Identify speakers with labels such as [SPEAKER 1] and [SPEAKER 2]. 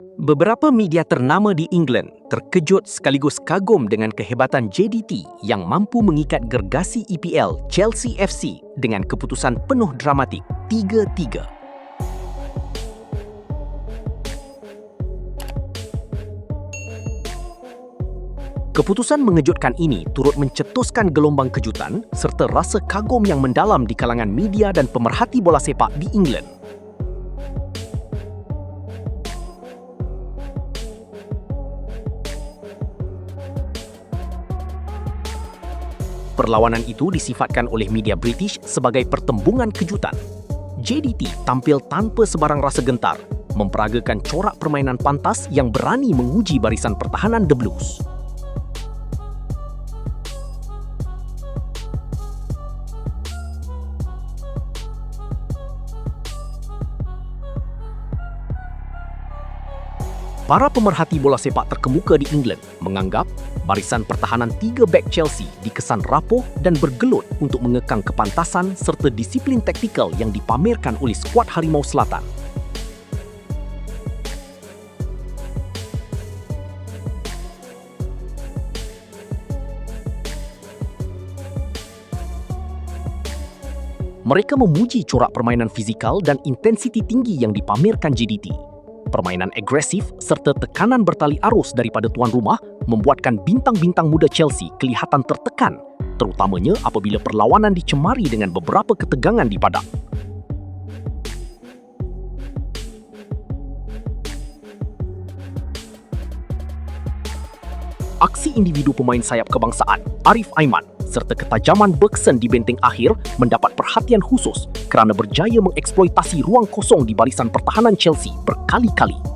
[SPEAKER 1] Beberapa media ternama di England terkejut sekaligus kagum dengan kehebatan JDT yang mampu mengikat gergasi EPL Chelsea FC dengan keputusan penuh dramatik 3-3. Keputusan mengejutkan ini turut mencetuskan gelombang kejutan serta rasa kagum yang mendalam di kalangan media dan pemerhati bola sepak di England. Perlawanan itu disifatkan oleh media British sebagai pertembungan kejutan. JDT tampil tanpa sebarang rasa gentar, memperagakan corak permainan pantas yang berani menguji barisan pertahanan The Blues. Para pemerhati bola sepak terkemuka di England menganggap barisan pertahanan 3 bek Chelsea dikesan rapuh dan bergelut untuk mengekang kepantasan serta disiplin taktikal yang dipamerkan oleh skuad Harimau Selatan. Mereka memuji corak permainan fizikal dan intensiti tinggi yang dipamerkan JDT. Permainan agresif serta tekanan bertali arus daripada tuan rumah membuatkan bintang-bintang muda Chelsea kelihatan tertekan, terutamanya apabila perlawanan dicemari dengan beberapa ketegangan di padang. Aksi individu pemain sayap kebangsaan Arif Aiman serta ketajaman Bergson di benteng akhir mendapat perhatian khusus kerana berjaya mengeksploitasi ruang kosong di barisan pertahanan Chelsea berkali-kali.